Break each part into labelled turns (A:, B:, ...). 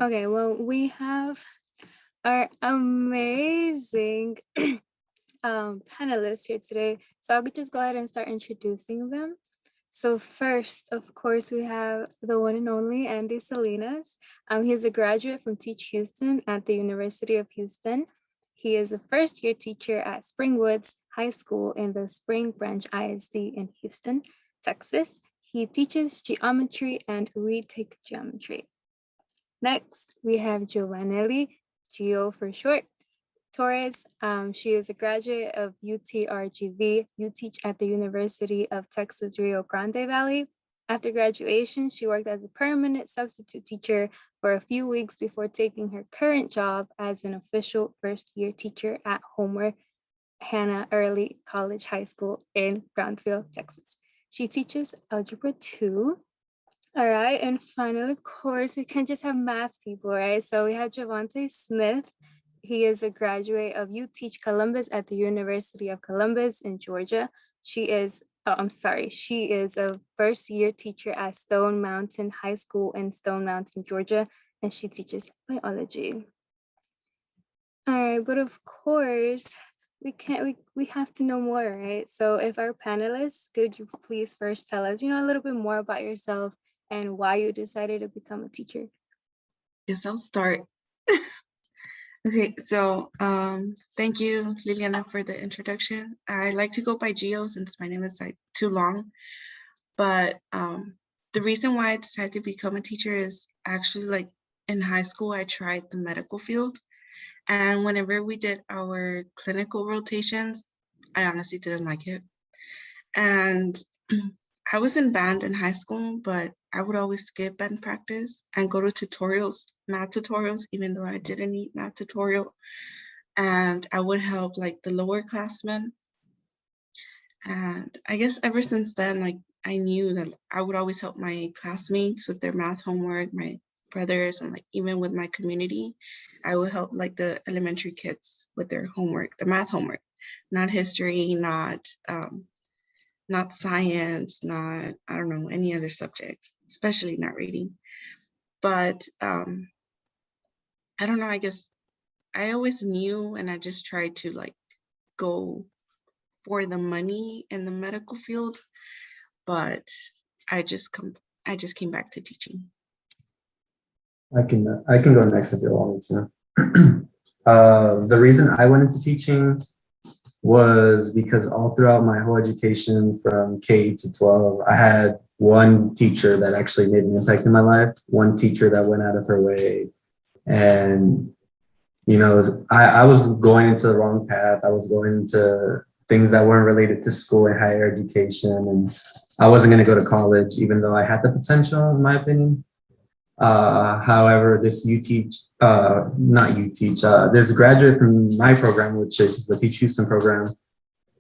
A: Okay, well, we have our amazing panelists here today. So I'll just go ahead and start introducing them. So first, of course, we have the one and only Andy Salinas. He's a graduate from Teach Houston at the University of Houston. He is a first-year teacher at Springwoods High School in the Spring Branch ISD in Houston, Texas. He teaches geometry and retake geometry. Next, we have Giovanelli, Gio for short, Torres. She is a graduate of UTRGV, UTeach at the University of Texas, Rio Grande Valley. After graduation, she worked as a permanent substitute teacher for a few weeks before taking her current job as an official first-year teacher at Homer Hannah Early College High School in Brownsville, Texas. She teaches Algebra 2. All right, and finally, of course, we can't just have math people, right? So we have Javante Smith. He is a graduate of UTeach Columbus at the University of Columbus in Georgia. She is a first-year teacher at Stone Mountain High School in Stone Mountain, Georgia, and she teaches biology. All right, but of course, we have to know more, right? So if our panelists, could you please first tell us, a little bit more about yourself and why you decided to become a teacher?
B: Yes, I'll start. Okay, so thank you, Liliana, for the introduction. I like to go by Gio since my name is like too long. But the reason why I decided to become a teacher is actually like in high school, I tried the medical field. And whenever we did our clinical rotations, I honestly didn't like it. And I was in band in high school, but I would always skip band practice and go to tutorials, math tutorials, even though I didn't need math tutorial. And I would help like the lower classmen. And I guess ever since then, like I knew that I would always help my classmates with their math homework, my brothers, and like even with my community, I would help like the elementary kids with their homework, the math homework, not history, not science, not, I don't know, any other subject, especially not reading. But I don't know, I guess I always knew, and I just tried to like go for the money in the medical field, but I just came back to teaching.
C: I can go next if you want me to. The reason I went into teaching was because all throughout my whole education from K to 12, I had one teacher that actually made an impact in my life, one teacher that went out of her way. And, I was going into the wrong path. I was going into things that weren't related to school and higher education. And I wasn't going to go to college, even though I had the potential, in my opinion. However, this UTeach, there's a graduate from my program, which is the Teach Houston program,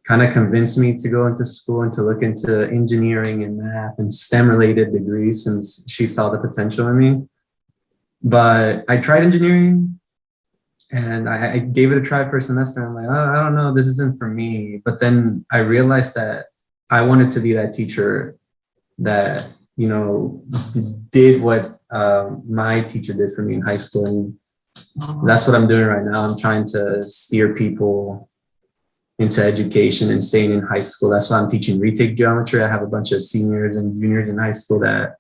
C: kind of convinced me to go into school and to look into engineering and math and STEM related degrees since she saw the potential in me. But I tried engineering and I gave it a try for a semester. I'm like, oh, I don't know, this isn't for me. But then I realized that I wanted to be that teacher that, did what my teacher did for me in high school. And that's what I'm doing right now. I'm trying to steer people into education and staying in high school. That's why I'm teaching retake geometry. I have a bunch of seniors and juniors in high school that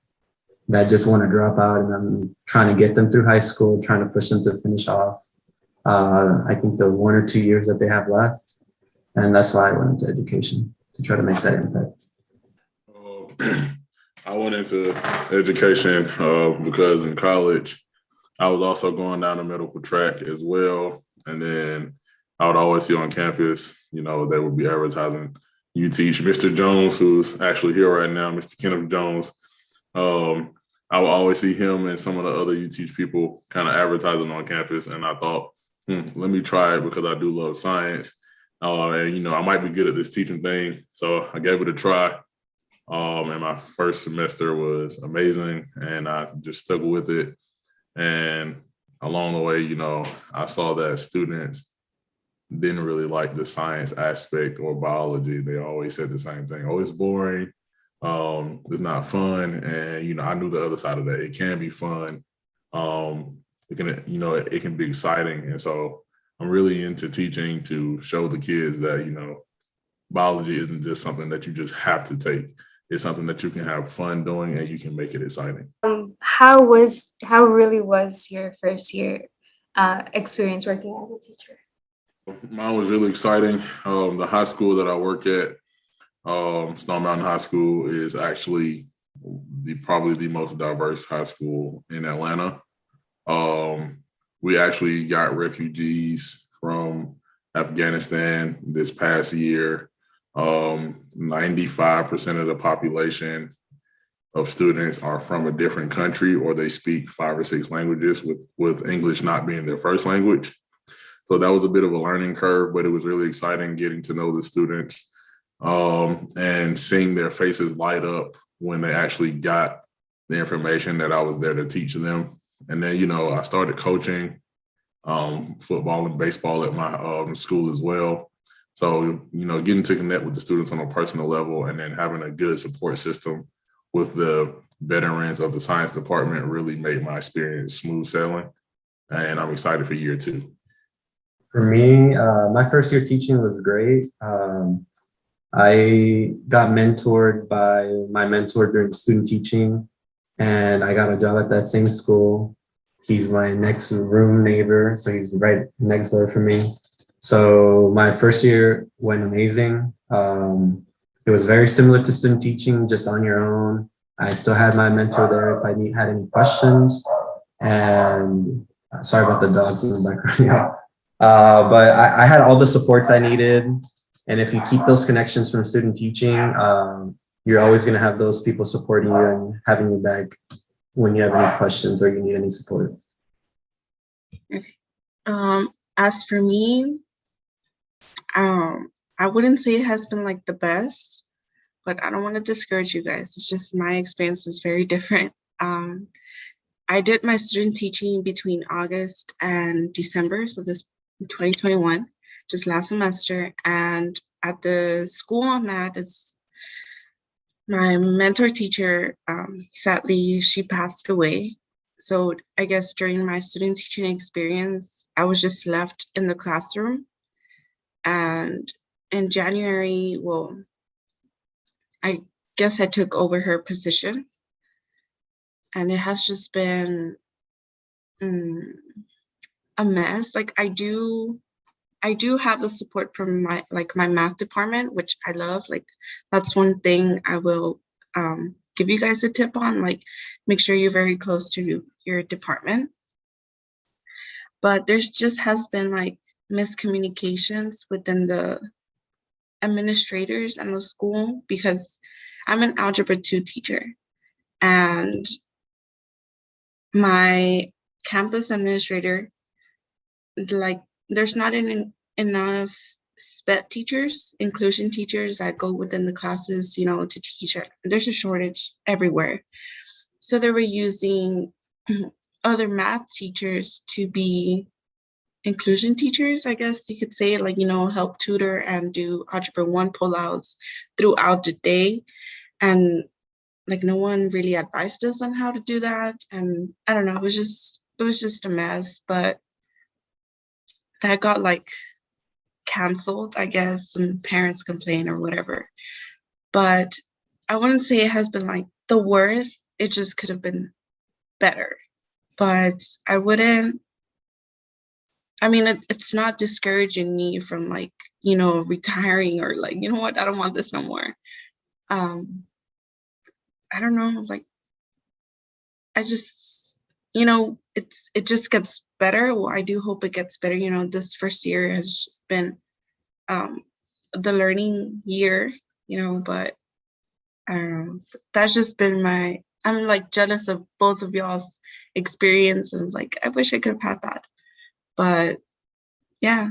C: just want to drop out, and I'm trying to get them through high school, trying to push them to finish off. I think the 1 or 2 years that they have left. And that's why I went into education, to try to make that impact.
D: I went into education because in college, I was also going down the medical track as well. And then I would always see on campus, they would be advertising UTeach. Mr. Jones, who's actually here right now, Mr. Kenneth Jones, I would always see him and some of the other UTeach people kind of advertising on campus. And I thought, let me try it because I do love science. And, I might be good at this teaching thing. So I gave it a try. And my first semester was amazing, and I just stuck with it. And along the way, I saw that students didn't really like the science aspect or biology. They always said the same thing. Oh, it's boring. It's not fun. And, I knew the other side of that. It can be fun. it can, you know, it can be exciting. And so I'm really into teaching to show the kids that, you know, biology isn't just something that you just have to take. It's something that you can have fun doing and you can make it exciting.
A: How really was your first year experience working as a teacher?
D: Mine was really exciting. The high school that I work at, Stone Mountain High School, is actually probably the most diverse high school in Atlanta. We actually got refugees from Afghanistan this past year. 95% of the population of students are from a different country, or they speak 5 or 6 languages, with English not being their first language. So that was a bit of a learning curve, but it was really exciting getting to know the students and seeing their faces light up when they actually got the information that I was there to teach them. And then, you know, I started coaching football and baseball at my school as well. So, you know, getting to connect with the students on a personal level and then having a good support system with the veterans of the science department really made my experience smooth sailing. And I'm excited for year 2.
C: For me, my first year teaching was great. I got mentored by my mentor during student teaching, and I got a job at that same school. He's my next room neighbor, so he's right next door from me. So my first year went amazing. It was very similar to student teaching, just on your own. I still had my mentor there if I had any questions. And sorry about the dogs in the background. But I had all the supports I needed. And if you keep those connections from student teaching, you're always going to have those people supporting you and having you back when you have any questions or you need any support.
B: Okay. As for me, I wouldn't say it has been like the best, but I don't want to discourage you guys. It's just my experience was very different. I did my student teaching between August and December, so this 2021, just last semester. And at the school I'm at, is my mentor teacher, sadly, she passed away. So I guess during my student teaching experience, I was just left in the classroom. And in January, well, I guess I took over her position. And it has just been a mess. Like I do have the support from my math department, which I love. Like that's one thing I will give you guys a tip on. Like make sure you're very close to your department. But there's just has been like miscommunications within the administrators and the school, because I'm an Algebra 2 teacher, and my campus administrator, like there's not enough SPET teachers, inclusion teachers that go within the classes, you know, to teach. There's a shortage everywhere. So they were using other math teachers to be inclusion teachers, I guess you could say, like, you know, help tutor and do Algebra 1 pullouts throughout the day. And like no one really advised us on how to do that. And I don't know, it was just a mess. But that got like canceled, I guess. Some parents complained or whatever. But I wouldn't say it has been like the worst. It just could have been better. But I wouldn't, I mean, it's not discouraging me from like, you know, retiring or like, you know what, I don't want this no more. I don't know, like, I just, you know, it just gets better. Well, I do hope it gets better. You know, this first year has just been the learning year, you know, but I don't know. That's just been I'm like jealous of both of y'all's experience, and like, I wish I could have had that. But yeah.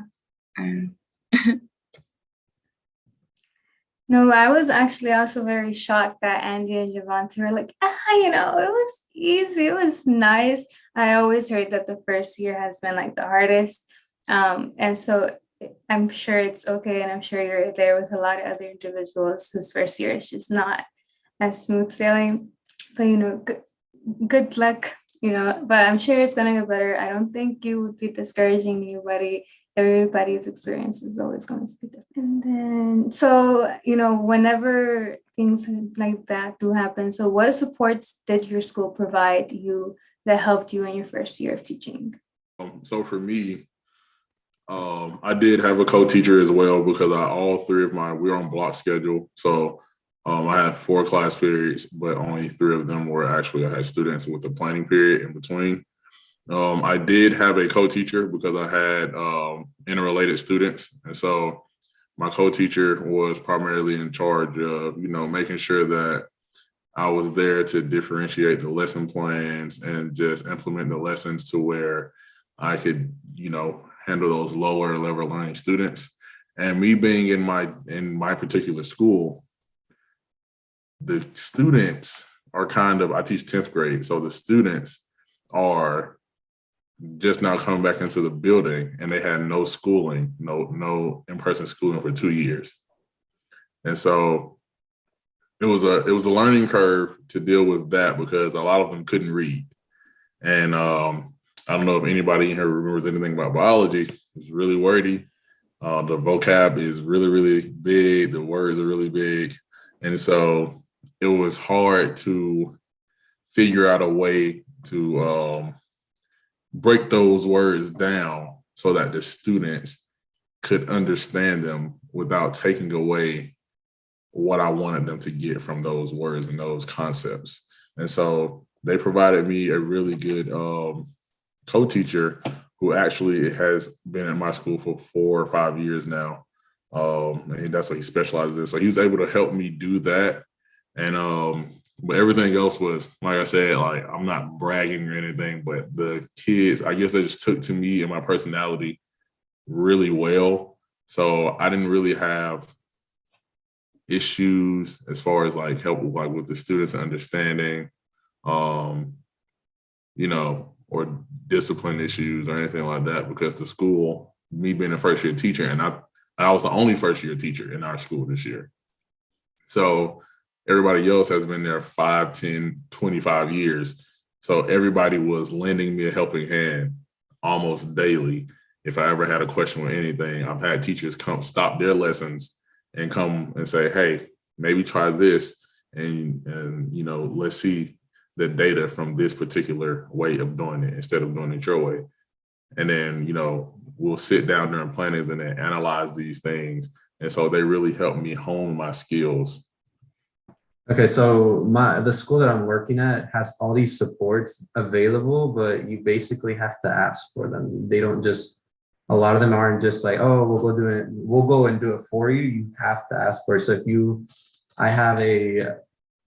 A: No, I was actually also very shocked that Andy and Javante were like, you know, it was easy, it was nice. I always heard that the first year has been like the hardest. And so I'm sure it's okay. And I'm sure you're there with a lot of other individuals whose first year is just not as smooth sailing. But, you know, good luck, but I'm sure it's gonna get better. I don't think you would be discouraging anybody. Everybody's experience is always going to be different. And then, so, whenever things like that do happen, so what supports did your school provide you that helped you in your first year of teaching?
D: So for me, I did have a co-teacher as well because all three of we were on block schedule. So I had 4 class periods, but only 3 of them were actually, I had students with a planning period in between. I did have a co-teacher because I had interrelated students. And so my co-teacher was primarily in charge of, making sure that I was there to differentiate the lesson plans and just implement the lessons to where I could, handle those lower level learning students. And me being in my particular school, the students are I teach 10th grade. So the students are just now coming back into the building, and they had no schooling, no in-person schooling for 2 years. And so it was a learning curve to deal with that because a lot of them couldn't read. And I don't know if anybody in here remembers anything about biology. It's really wordy. The vocab is really, really big. The words are really big. And so it was hard to figure out a way to break those words down so that the students could understand them without taking away what I wanted them to get from those words and those concepts. And so they provided me a really good co-teacher who actually has been at my school for 4 or 5 years now. And that's what he specializes in. So he was able to help me do that. And but everything else was, like I said, like, I'm not bragging or anything, but the kids, I guess they just took to me and my personality really well. So I didn't really have issues as far as like help with the students understanding, or discipline issues or anything like that, because the school, me being a first year teacher, and I was the only first year teacher in our school this year. So everybody else has been there 5, 10, 25 years. So everybody was lending me a helping hand almost daily. If I ever had a question with anything, I've had teachers come stop their lessons and come and say, hey, maybe try this. And let's see the data from this particular way of doing it instead of doing it your way. And then, we'll sit down during plannings and then analyze these things. And so they really helped me hone my skills.
C: Okay, so the school that I'm working at has all these supports available, but you basically have to ask for them. They don't just, a lot of them aren't just like, oh, we'll go and do it for you. You have to ask for it. So I have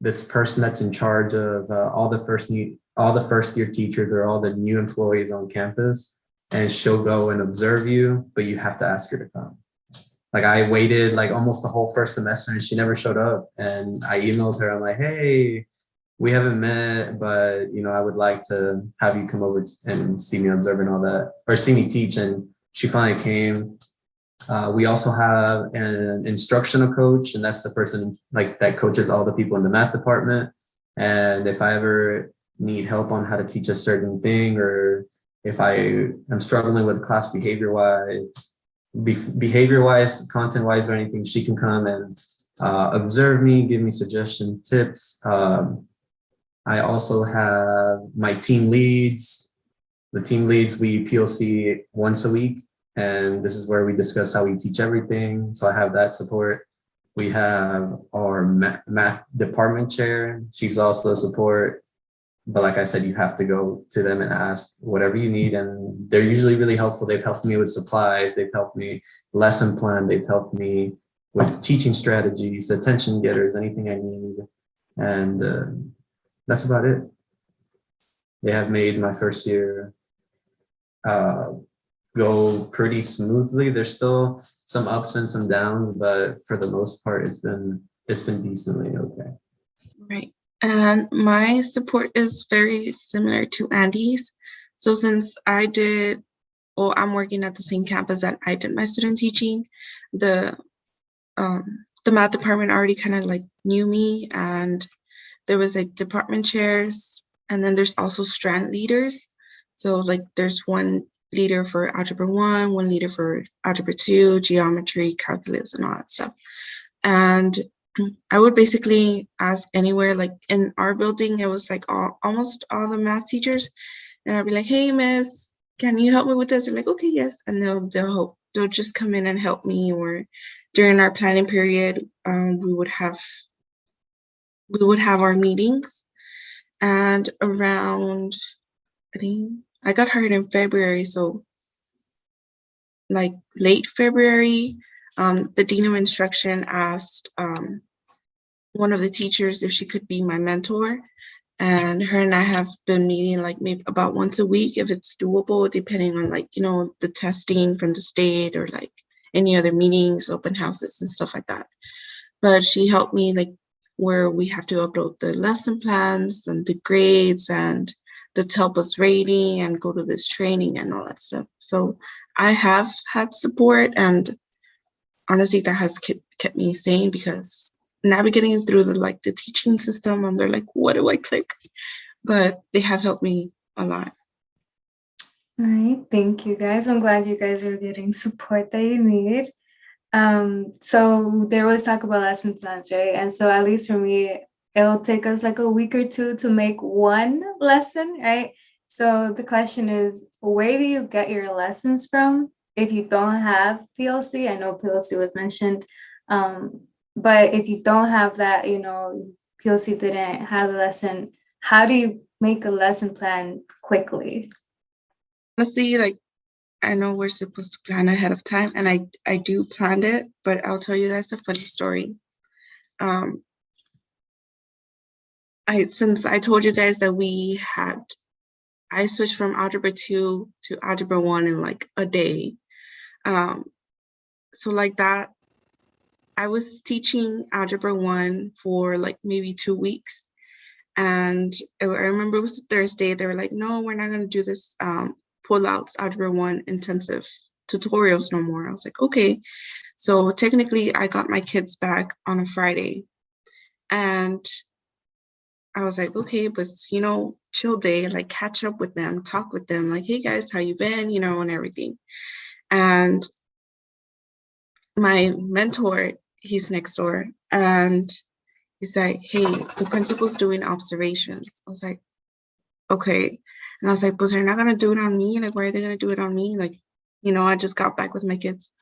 C: this person that's in charge of all the first year teachers or all the new employees on campus, and she'll go and observe you, but you have to ask her to come. Like, I waited like almost the whole first semester and she never showed up. And I emailed her. I'm like, hey, we haven't met, but I would like to have you come over and see me observe and all that, or see me teach. And she finally came. We also have an instructional coach, and that's the person that coaches all the people in the math department. And if I ever need help on how to teach a certain thing, or if I am struggling with class behavior-wise, content-wise, or anything, she can come and observe me, give me suggestion, tips. I also have my team leads. The team leads, we PLC once a week, and this is where we discuss how we teach everything. So I have that support. We have our math department chair. She's also a support. But like I said, you have to go to them and ask whatever you need. And they're usually really helpful. They've helped me with supplies. They've helped me lesson plan. They've helped me with teaching strategies, attention getters, anything I need. And that's about it. They have made my first year go pretty smoothly. There's still some ups and some downs, but for the most part, it's been decently okay.
B: Right. And my support is very similar to Andy's. So since I'm working at the same campus that I did my student teaching, the math department already kind of like knew me, and there was like department chairs And then there's also strand leaders. So like there's one leader for Algebra 1, one leader for Algebra 2, geometry, calculus, and all that stuff. And I would basically ask anywhere, like in our building, it was like almost all the math teachers. And I'd be like, hey, miss, can you help me with this? They're like, okay, yes. And they'll just come in and help me. Or during our planning period, we would have our meetings. And around, I think I got hired in February, so like late February, the dean of instruction asked one of the teachers if she could be my mentor. And her and I have been meeting like maybe about once a week if it's doable, depending on like, you know, the testing from the state or like any other meetings, open houses and stuff like that. But she helped me like where we have to upload the lesson plans and the grades and the TELPA's rating and go to this training and all that stuff. So I have had support, and honestly, that has kept me sane, because navigating through the teaching system, and they're like, what do I click? But they have helped me a lot.
A: All right, thank you guys. I'm glad you guys are getting support that you need. So there was talk about lesson plans, right? And so at least for me, it'll take us like a week or two to make one lesson, right? So the question is, where do you get your lessons from if you don't have PLC? I know PLC was mentioned, but if you don't have that, you know, PLC didn't have a lesson, how do you make a lesson plan quickly?
B: Honestly, like, I know we're supposed to plan ahead of time, and I do plan it, but I'll tell you guys a funny story. Since I told you guys that I switched from Algebra 2 to Algebra 1 in like a day. So like that, I was teaching Algebra 1 for like maybe 2 weeks. And I remember it was Thursday, they were like, no, we're not gonna do this pullouts Algebra 1 intensive tutorials no more. I was like, okay. So technically I got my kids back on a Friday, and I was like, okay, but you know, chill day, like catch up with them, talk with them, like, hey guys, how you been, you know, and everything. And my mentor, he's next door, and he's like, hey, the principal's doing observations. I was like, okay. And I was like, but they're not gonna do it on me. Like, why are they gonna do it on me? Like, you know, I just got back with my kids.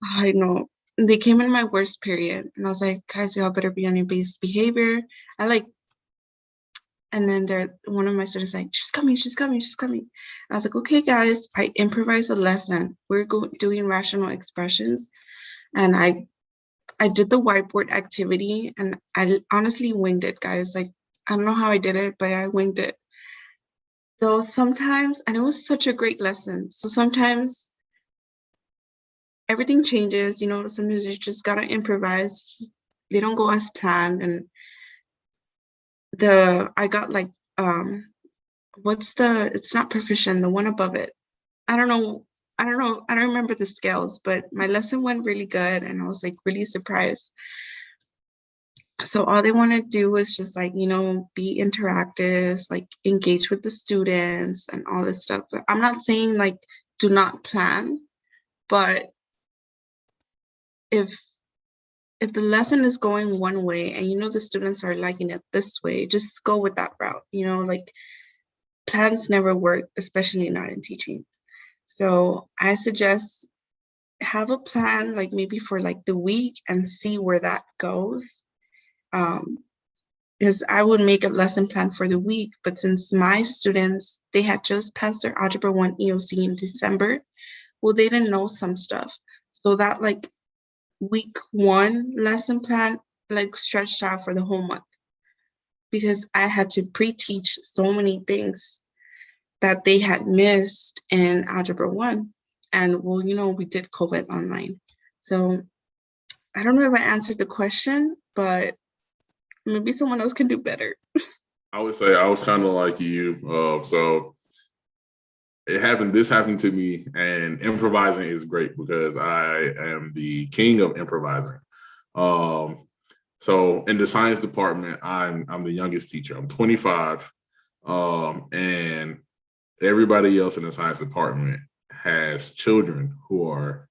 B: I know. They came in my worst period, and I was like, guys, y'all better be on your best behavior. And then one of my students like, she's coming. And I was like, okay, guys, I improvised a lesson. We're doing rational expressions. And I did the whiteboard activity, and I honestly winged it, guys. Like, I don't know how I did it, but I winged it. So sometimes, and it was such a great lesson. So sometimes everything changes, you know, sometimes you just gotta improvise. They don't go as planned. And I got like, it's not proficient, the one above it. I don't remember the scales, but my lesson went really good, and I was like really surprised. So all they want to do is just like, you know, be interactive, like engage with the students and all this stuff. But I'm not saying like do not plan, but if the lesson is going one way and you know the students are liking it this way, just go with that route. You know, like plans never work, especially not in teaching. So I suggest have a plan, like maybe for like the week, and see where that goes. Because I would make a lesson plan for the week, but since my students, they had just passed their Algebra 1 EOC in December, well, they didn't know some stuff. So that like week 1 lesson plan like stretched out for the whole month, because I had to pre-teach so many things that they had missed in Algebra 1. And well, you know, we did COVID online. So I don't know if I answered the question, but maybe someone else can do better.
D: I would say I was kind of like you. So this happened to me, and improvising is great because I am the king of improvising. So in the science department, I'm the youngest teacher. I'm 25. And everybody else in the science department has children who are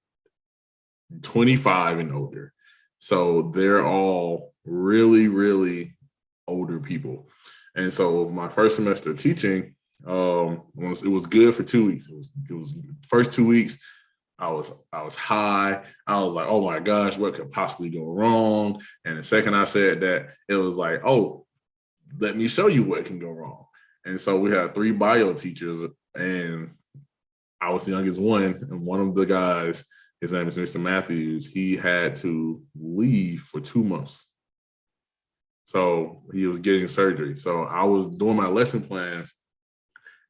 D: 25 and older. So they're all really, really older people. And so my first semester teaching, it was good for 2 weeks. It was first 2 weeks. I was high. I was like, oh my gosh, what could possibly go wrong? And the second I said that, it was like, oh, let me show you what can go wrong. And so we had 3 bio teachers, and I was the youngest one. And one of the guys, his name is Mr. Matthews, he had to leave for 2 months. So he was getting surgery. So I was doing my lesson plans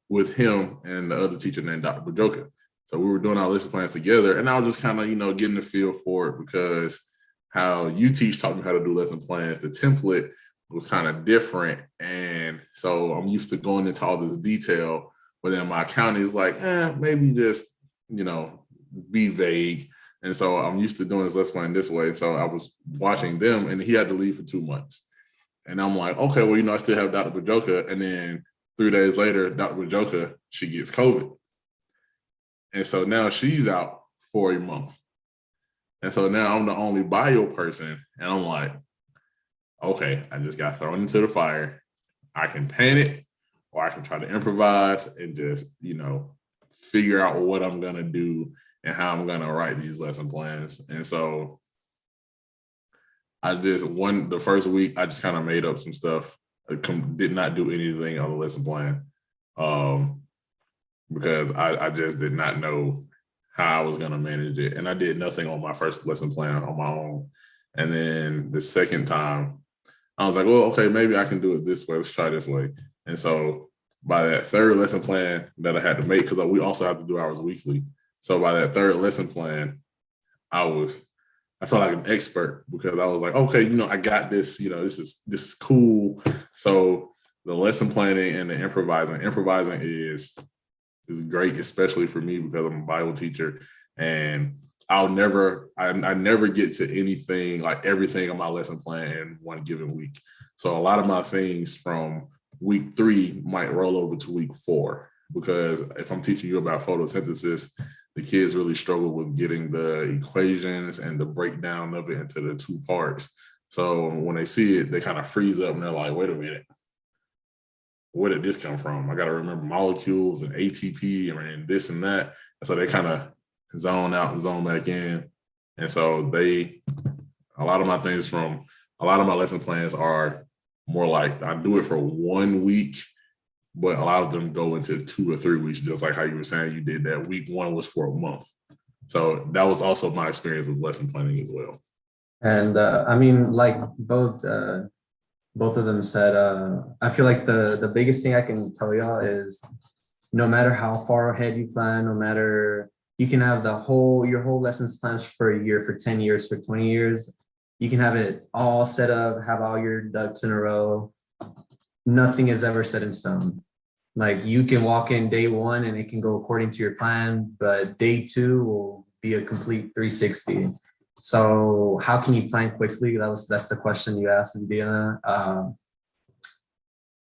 D: with him and the other teacher named Dr. Bajoka. So we were doing our lesson plans together, and I was just kind of, getting the feel for it, because how UTeach taught me how to do lesson plans, the template was kind of different. And so I'm used to going into all this detail, but then my accounting is like, maybe just, be vague. And so I'm used to doing this lesson plan this way. So I was watching them, and he had to leave for 2 months. And I'm like, okay, well, I still have Dr. Bajoka. And then 3 days later, Dr. Bajoka, she gets COVID. And so now she's out for a month. And so now I'm the only bio person. And I'm like, okay, I just got thrown into the fire. I can panic, or I can try to improvise and just, figure out what I'm going to do and how I'm going to write these lesson plans. And so the first week, I just kind of made up some stuff. I did not do anything on the lesson plan. Because I just did not know how I was going to manage it. And I did nothing on my first lesson plan on my own. And then the second time, I was like, well, okay, maybe I can do it this way. Let's try this way. And so by that third lesson plan that I had to make, because we also have to do ours weekly. So by that third lesson plan, I felt like an expert, because I was like, okay, I got this, this is cool. So the lesson planning and the improvising is great, especially for me, because I'm a Bible teacher, and I never get to anything, like everything on my lesson plan in one given week. So a lot of my things from week 3 might roll over to week 4, because if I'm teaching you about photosynthesis, the kids really struggle with getting the equations and the breakdown of it into the 2 parts. So when they see it, they kind of freeze up, and they're like, wait a minute, where did this come from? I got to remember molecules and ATP and this and that. And so they kind of zone out and zone back in. And so a lot of my lesson plans are more like, I do it for 1 week, but a lot of them go into 2 or 3 weeks, just like how you were saying you did that. Week 1 was for a month. So that was also my experience with lesson planning as well.
C: And like both of them said, I feel like the biggest thing I can tell y'all is, no matter how far ahead you plan, no matter, you can have your whole lessons plans for a year, for 10 years, for 20 years. You can have it all set up, have all your ducks in a row. Nothing is ever set in stone. Like, you can walk in day 1 and it can go according to your plan, but day 2 will be a complete 360. So how can you plan quickly? That's the question you asked, Indiana.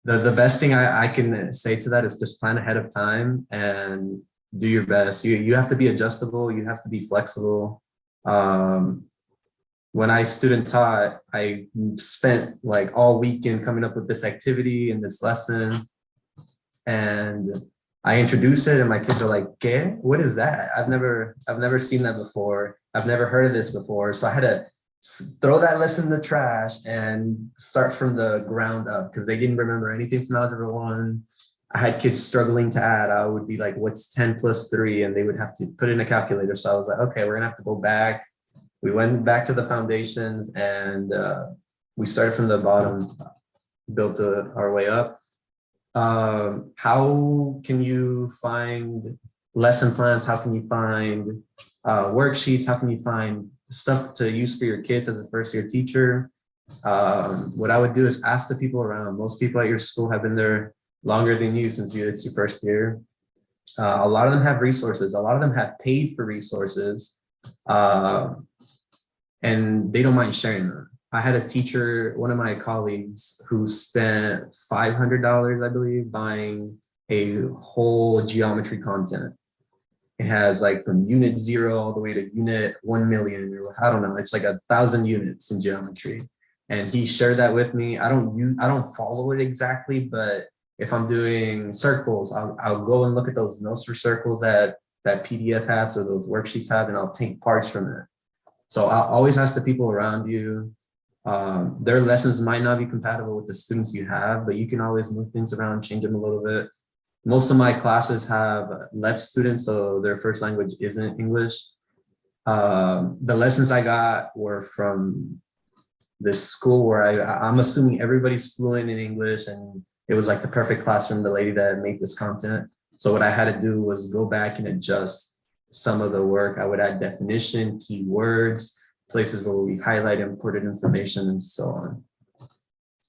C: The best thing I can say to that is just plan ahead of time and do your best. You have to be adjustable. You have to be flexible. When I student taught, I spent like all weekend coming up with this activity and this lesson, and I introduce it, and my kids are like, "¿Qué? What is that? I've never seen that before. I've never heard of this before." So I had to throw that lesson in the trash and start from the ground up, because they didn't remember anything from Algebra 1. I had kids struggling to add. I would be like, what's 10 plus 3? And they would have to put in a calculator. So I was like, okay, we're gonna have to go back. We went back to the foundations, and we started from the bottom, built our way up. How can you find lesson plans? How can you find worksheets? How can you find stuff to use for your kids as a first-year teacher? What I would do is ask the people around. Most people at your school have been there longer than you, since it's your first year. A lot of them have resources. A lot of them have paid for resources, and they don't mind sharing them. I had a teacher, one of my colleagues, who spent $500, I believe, buying a whole geometry content. It has like from unit 0 all the way to unit 1,000,000, or I don't know. It's like 1,000 units in geometry, and he shared that with me. I don't follow it exactly, but if I'm doing circles, I'll go and look at those notes for circles that PDF has or those worksheets have, and I'll take parts from it. So I'll always ask the people around you. Their lessons might not be compatible with the students you have, but you can always move things around, change them a little bit. Most of my classes have left students, so their first language isn't English. The lessons I got were from this school where I'm assuming everybody's fluent in English, and it was like the perfect classroom, the lady that made this content. So what I had to do was go back and adjust some of the work. I would add definition, keywords, places where we highlight important information, and so on.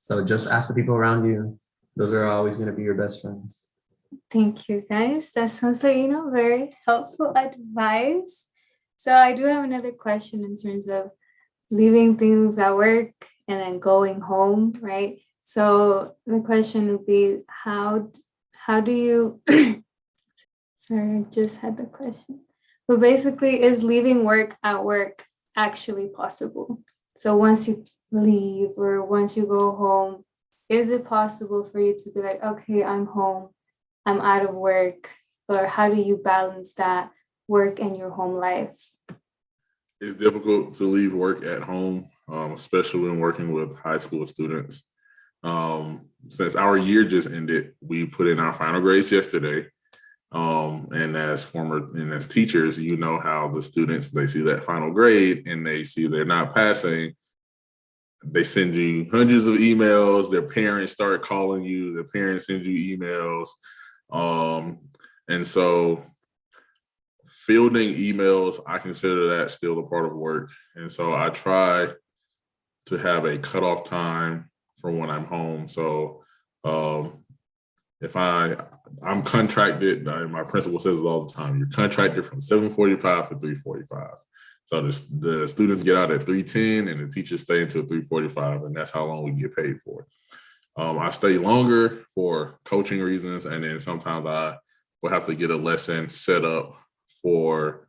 C: So just ask the people around you. Those are always going to be your best friends.
A: Thank you, guys. That sounds like, very helpful advice. So I do have another question in terms of leaving things at work and then going home, right? So the question would be, how do you, sorry, I just had the question. But basically, is leaving work at work actually possible? So once you leave or once you go home, is it possible for you to be like, okay, I'm home, I'm out of work? Or how do you balance that work and your home life?
D: It's difficult to leave work at home, especially when working with high school students. Since our year just ended, we put in our final grades yesterday. And as teachers, you know how the students, they see that final grade and they see they're not passing. They send you hundreds of emails. Their parents start calling you. Their parents send you emails. And so fielding emails, I consider that still a part of work. And so I try to have a cutoff time for when I'm home. So if I'm contracted, my principal says it all the time, you're contracted from 7:45 to 3:45. So the students get out at 3:10 and the teachers stay until 3:45, and that's how long we get paid for. I stay longer for coaching reasons, and then sometimes I will have to get a lesson set up for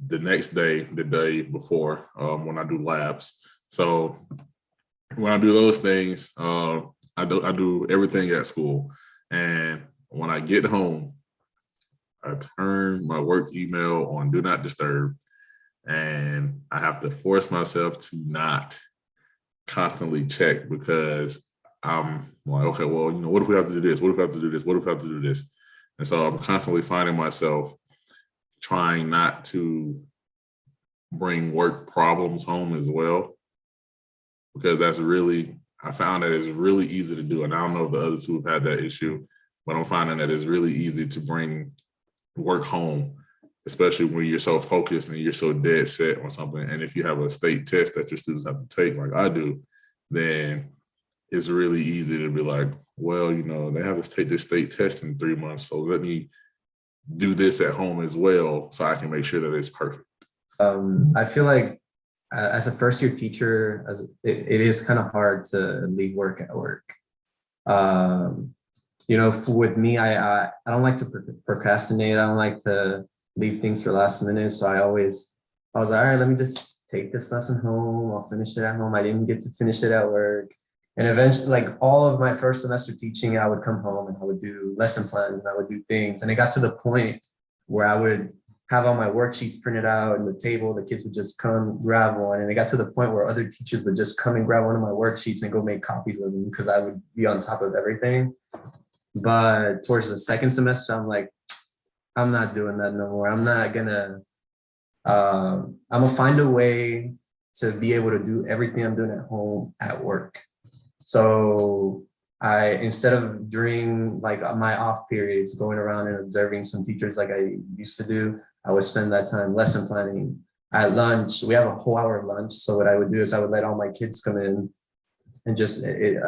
D: the next day, the day before, when I do labs. So when I do those things, I do everything at school. And when I get home, I turn my work email on Do Not Disturb. And I have to force myself to not constantly check, because I'm like, okay, well, what if we have to do this? What if we have to do this? What if we have to do this? And so I'm constantly finding myself trying not to bring work problems home as well, because I found that it's really easy to do. And I don't know if the others who have had that issue, but I'm finding that it's really easy to bring work home, especially when you're so focused and you're so dead set on something. And if you have a state test that your students have to take, like I do, then it's really easy to be like, well, they have to take this state test in 3 months, so let me do this at home as well so I can make sure that it's perfect.
C: I feel like as a first-year teacher, it is kind of hard to leave work at work. With me, I don't like to procrastinate. I don't like to leave things for last minute. So I was like, all right, let me just take this lesson home. I'll finish it at home. I didn't get to finish it at work. And eventually, like all of my first semester teaching, I would come home and I would do lesson plans and I would do things. And it got to the point where I would have all my worksheets printed out on the table. The kids would just come grab one. And it got to the point where other teachers would just come and grab one of my worksheets and go make copies of them because I would be on top of everything. But towards the second semester, I'm like, I'm not doing that no more. I'm gonna find a way to be able to do everything I'm doing at home at work. So instead of during like my off periods going around and observing some teachers like I used to do, I would spend that time lesson planning. At lunch, we have a whole hour of lunch. So what I would do is I would let all my kids come in and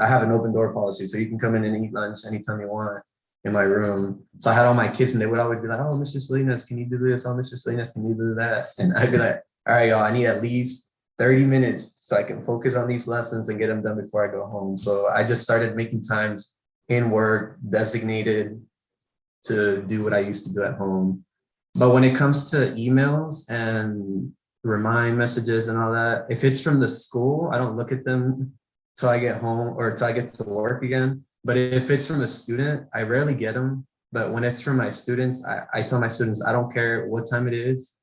C: I have an open door policy. So you can come in and eat lunch anytime you want in my room. So I had all my kids and they would always be like, oh, Mr. Salinas, can you do this? Oh, Mr. Salinas, can you do that? And I'd be like, all right, y'all, I need at least 30 minutes so I can focus on these lessons and get them done before I go home. So I just started making times in work designated to do what I used to do at home. But when it comes to emails and remind messages and all that, if it's from the school, I don't look at them till I get home or till I get to work again. But if it's from a student, I rarely get them. But when it's from my students, I tell my students, I don't care what time it is.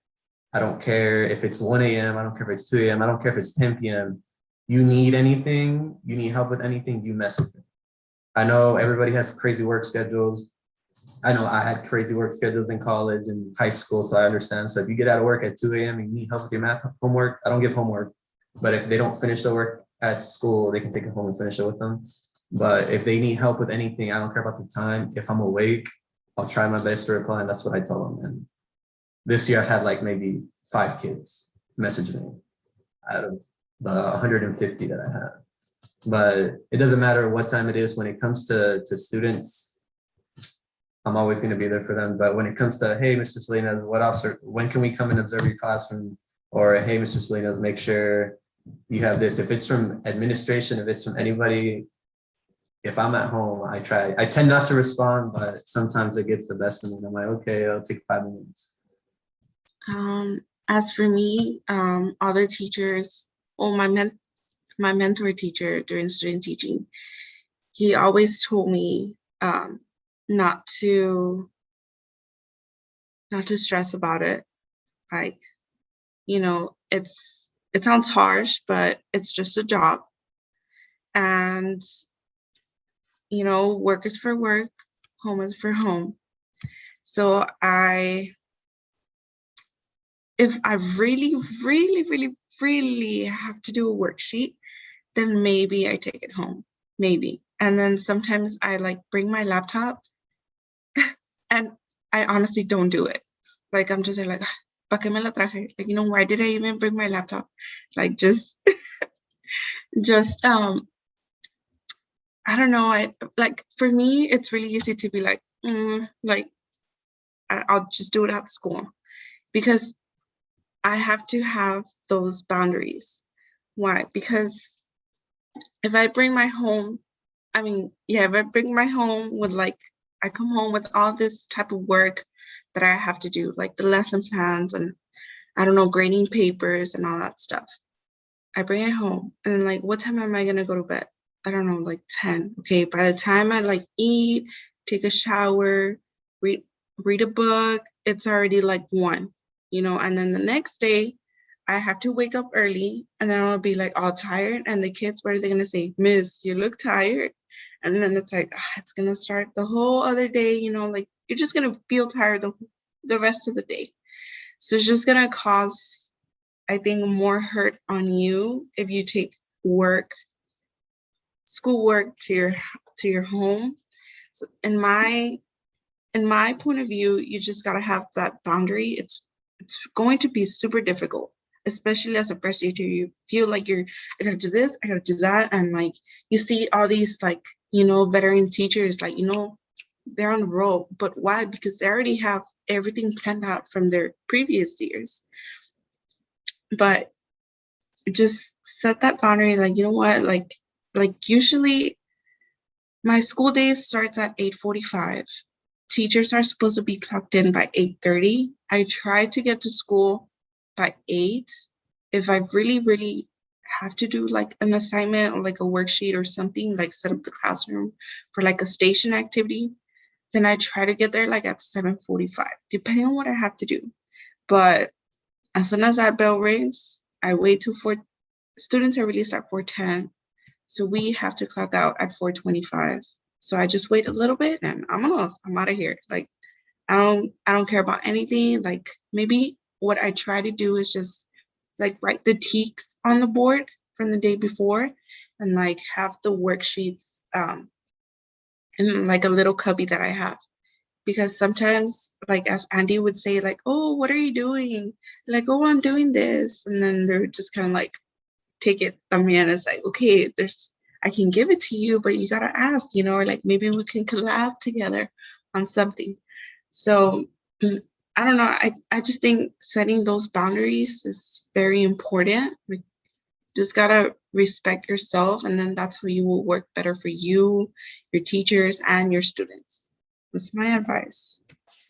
C: I don't care if it's 1 a.m. I don't care if it's 2 a.m. I don't care if it's 10 p.m. You need anything, you need help with anything, you message me. I know everybody has crazy work schedules. I know I had crazy work schedules in college and high school, so I understand. So if you get out of work at 2 a.m. and you need help with your math homework, I don't give homework. But if they don't finish the work at school, they can take it home and finish it with them. But if they need help with anything, I don't care about the time. If I'm awake, I'll try my best to reply, and that's what I tell them. And this year I've had like maybe 5 kids message me out of the 150 that I have. But it doesn't matter what time it is. When it comes to students, I'm always going to be there for them. But when it comes to, hey, Mr. Salinas, when can we come and observe your classroom? Or, hey, Mr. Salinas, make sure you have this. If it's from administration, if it's from anybody, if I'm at home, I tend not to respond, but sometimes it gets the best of me. I'm like, okay, I'll take 5 minutes.
B: As for me, other teachers, my mentor teacher during student teaching, he always told me not to stress about it. Like, you know, it sounds harsh, but it's just a job. And, you know, work is for work, home is for home. So if I really, really, really, really have to do a worksheet, then maybe I take it home, maybe. And then sometimes I like bring my laptop and I honestly don't do it. Like, I'm just like, ¿pa qué me la traje? Like, you know, why did I even bring my laptop? Like, just, I don't know. Like, for me, it's really easy to be like, I'll just do it at school, because I have to have those boundaries. Why? Because if I bring my home, if I bring my home with I come home with all this type of work that I have to do, like the lesson plans and I don't know, grading papers and all that stuff. I bring it home and like, what time am I gonna go to bed? I don't know, like 10. Okay, by the time I eat, take a shower, read a book, it's already 1, you know, and then the next day I have to wake up early and then I'll be all tired. And the kids, what are they gonna say? Miss, you look tired. And then it's it's gonna start the whole other day, you know, you're just gonna feel tired the rest of the day. So it's just gonna cause, I think, more hurt on you if you take schoolwork to your home. So in my point of view, you just gotta have that boundary. It's going to be super difficult, especially as a first year teacher. You feel like I gotta do this, I gotta do that, and you see all these veteran teachers, they're on the roll. But why? Because they already have everything planned out from their previous years. But just set that boundary, you know what, usually my school day starts at 8:45. Teachers are supposed to be clocked in by 8:30. I try to get to school by 8. If I really, really have to do an assignment or a worksheet or something, set up the classroom for a station activity, then I try to get there at 7:45, depending on what I have to do. But as soon as that bell rings, I wait till students are released at 4:10. So we have to clock out at 4:25. So I just wait a little bit and I'm out of here. I don't care about anything. Maybe what I try to do is just write the TEKs on the board from the day before and have the worksheets in a little cubby that I have. Because sometimes, as Andy would say, oh, what are you doing? Oh, I'm doing this. And then they're just kind of take it también. It's okay, I can give it to you, but you gotta ask, or maybe we can collab together on something. So I don't know. I just think setting those boundaries is very important. just gotta respect yourself, and then that's how you will work better for you, your teachers, and your students. That's my advice.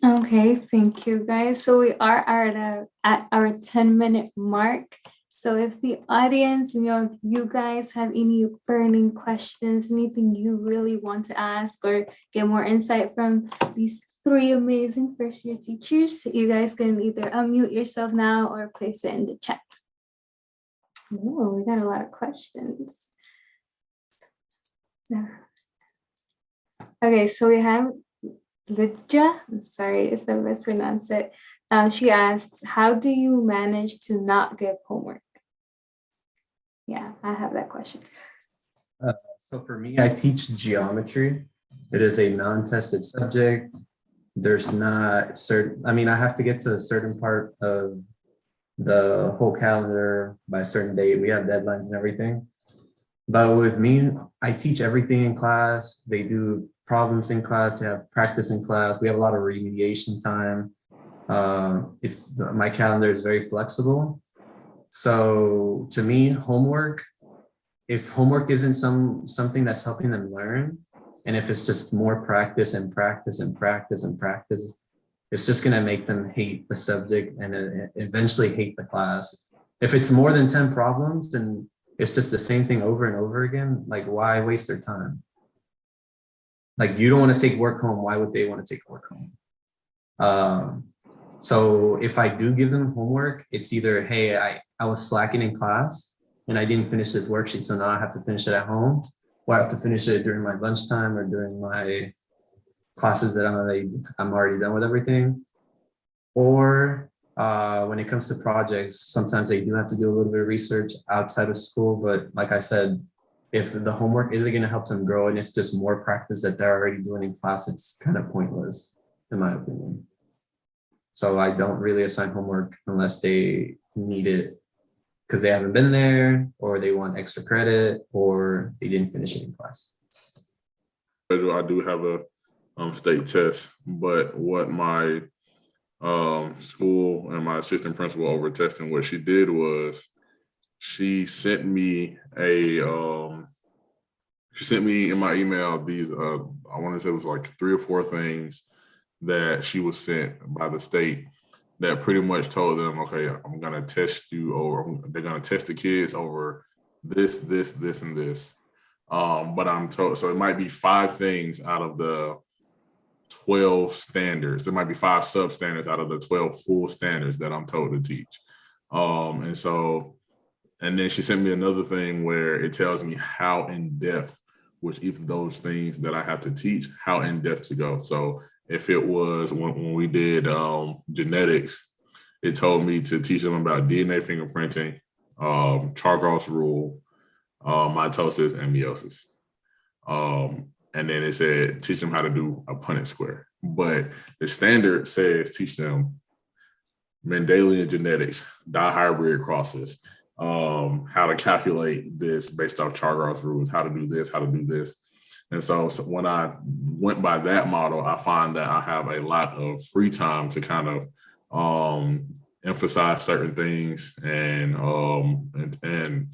A: Okay, thank you guys. So we are at our 10-minute mark. So if the audience, you guys have any burning questions, anything you really want to ask or get more insight from these three amazing first-year teachers, you guys can either unmute yourself now or place it in the chat. Oh, we got a lot of questions. Okay, so we have Lidja, I'm sorry if I mispronounced it. She asks, how do you manage to not give homework? Yeah, I have that question.
C: So for me, I teach geometry. It is a non-tested subject. There's not certain, I have to get to a certain part of the whole calendar by a certain date. We have deadlines and everything. But with me, I teach everything in class. They do problems in class, they have practice in class. We have a lot of remediation time. My calendar is very flexible. So to me, if homework isn't something that's helping them learn, and if it's just more practice and practice and practice and practice, it's just gonna make them hate the subject and eventually hate the class. If it's more than 10 problems and it's just the same thing over and over again, like why waste their time? Like you don't want to take work home, why would they want to take work home? So if I do give them homework, it's either, hey, I was slacking in class and I didn't finish this worksheet, so now I have to finish it at home, or I have to finish it during my lunchtime or during my classes that I'm already done with everything. Or when it comes to projects, sometimes they do have to do a little bit of research outside of school, but like I said, if the homework isn't going to help them grow and it's just more practice that they're already doing in class, it's kind of pointless, in my opinion. So I don't really assign homework unless they need it because they haven't been there, or they want extra credit, or they didn't finish it in class.
D: I do have a state test, but what my school and my assistant principal over testing, what she did was she sent me in my email these I want to say it was like 3 or 4 things that she was sent by the state that pretty much told them, okay, I'm gonna test you, or they're gonna test the kids over this, and this. But I'm told, so it might be 5 things out of the 12 standards. There might be 5 substandards out of the 12 full standards that I'm told to teach. And then she sent me another thing where it tells me how in depth with each of those things that I have to teach, how in depth to go. So if it was when we did genetics, it told me to teach them about DNA fingerprinting, Chargaff's rule, mitosis, and meiosis. And then it said, teach them how to do a Punnett square. But the standard says teach them Mendelian genetics, dihybrid crosses, how to calculate this based off Chargaff's rules, how to do this, how to do this. And so when I went by that model, I find that I have a lot of free time to kind of emphasize certain things. And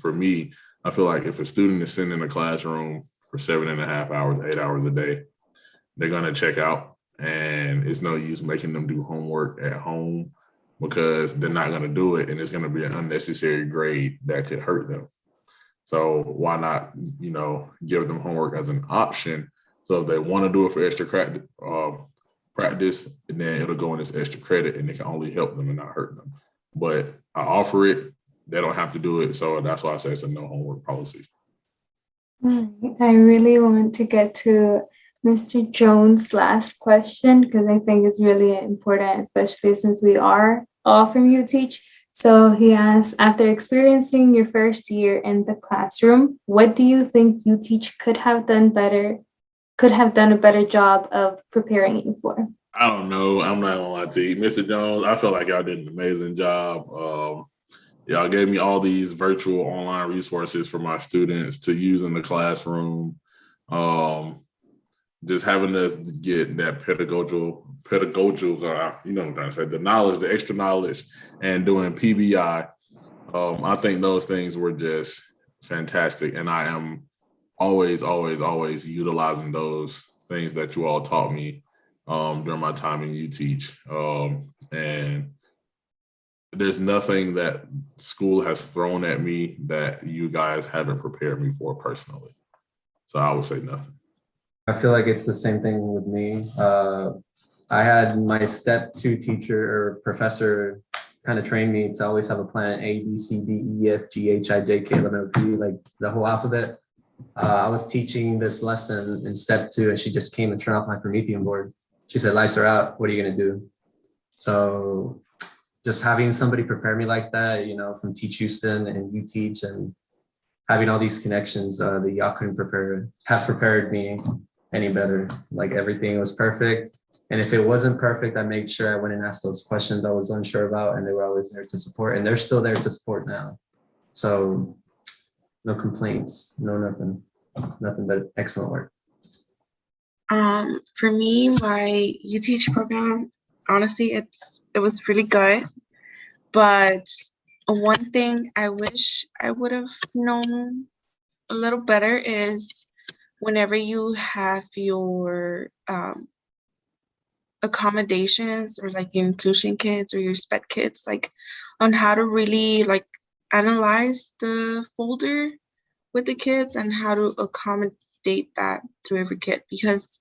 D: for me, I feel like if a student is sitting in a classroom for 7.5 hours, 8 hours a day, they're going to check out, and it's no use making them do homework at home because they're not going to do it, and it's going to be an unnecessary grade that could hurt them. So why not, give them homework as an option? So if they want to do it for extra practice, and then it'll go in as extra credit, and it can only help them and not hurt them. But I offer it; they don't have to do it. So that's why I say it's a no homework policy.
A: I really want to get to Mr. Jones' last question because I think it's really important, especially since we are all from UTeach. So he asks, after experiencing your first year in the classroom, what do you think UTeach could have done a better job of preparing you for?
D: I don't know. I'm not gonna lie to you, Mr. Jones. I feel like y'all did an amazing job. Y'all gave me all these virtual online resources for my students to use in the classroom. Just having us get that pedagogical, you know what I'm trying to say, the knowledge, the extra knowledge, and doing PBI I think those things were just fantastic, and I am always, always, always utilizing those things that you all taught me during my time in UTeach. And there's nothing that school has thrown at me that you guys haven't prepared me for personally. So I would say nothing.
C: I feel like it's the same thing with me. I had my step 2 teacher or professor kind of train me to always have a plan: A, B, C, D, E, F, G, H, I, J, K, L, M, N, O, P, like the whole alphabet. I was teaching this lesson in step 2, and she just came and turned off my Promethean board. She said, "Lights are out. What are you going to do?" So just having somebody prepare me like that, you know, from Teach Houston and UTeach, and having all these connections that y'all couldn't have prepared me any better. Like everything was perfect. And if it wasn't perfect, I made sure I went and asked those questions I was unsure about, and they were always there to support, and they're still there to support now. So no complaints, no nothing but excellent work.
B: For me, my UTeach program, honestly, it was really good. But one thing I wish I would have known a little better is whenever you have your accommodations, or like your inclusion kids or your sped kids, like on how to really like analyze the folder with the kids and how to accommodate that to every kid. Because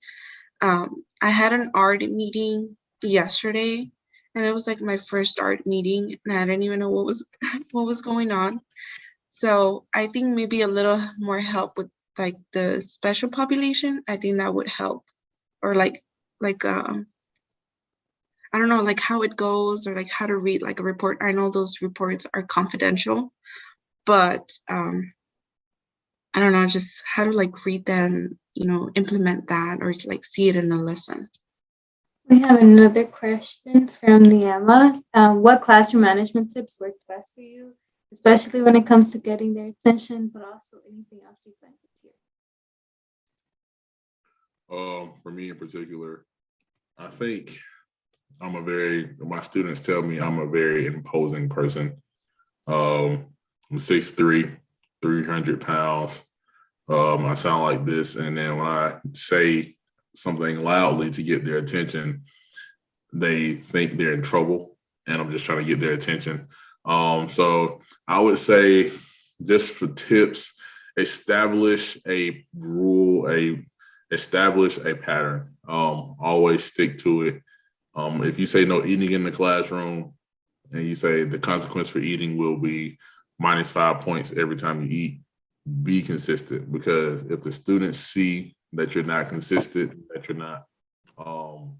B: I had an art meeting yesterday, and it was like my first art meeting, and I didn't even know what was going on. So I think maybe a little more help with like the special population. I think that would help. Or like I don't know, like how it goes, or like how to read like a report. I know those reports are confidential, but I don't know, just how to like read them, you know, implement that, or like see it in a lesson.
A: We have another question from the Emma. What classroom management tips worked best for you, especially when it comes to getting their attention, but also anything else you find here?
D: For me in particular, I think my students tell me I'm a very imposing person. I'm 6'3", 300 pounds. I sound like this. And then when I say something loudly to get their attention, they think they're in trouble, and I'm just trying to get their attention. So I would say, just for tips, establish a rule, establish a pattern. Always stick to it. If you say no eating in the classroom, and you say the consequence for eating will be -5 points every time you eat, be consistent. Because if the students see that you're not consistent, that you're not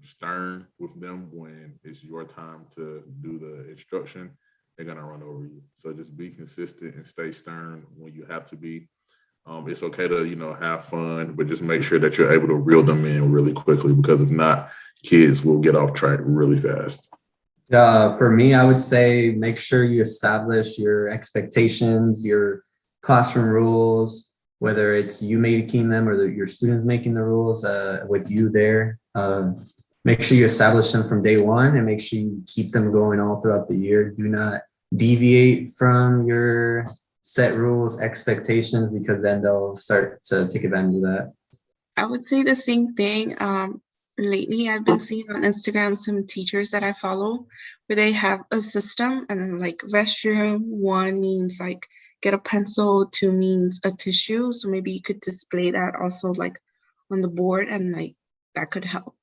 D: stern with them when it's your time to do the instruction, they're gonna run over you. So just be consistent and stay stern when you have to be. It's okay to, you know, have fun, but just make sure that you're able to reel them in really quickly, because if not, kids will get off track really fast.
C: For me, I would say make sure you establish your expectations, your classroom rules, whether it's you making them or your students making the rules with you there. Make sure you establish them from day one, and make sure you keep them going all throughout the year. Do not deviate from your set rules, expectations, because then they'll start to take advantage of that.
B: I would say the same thing. Lately, I've been seeing on Instagram some teachers that I follow where they have a system, and then like restroom 1 means like get a pencil, 2 means a tissue. So maybe you could display that also like on the board, and like that could help.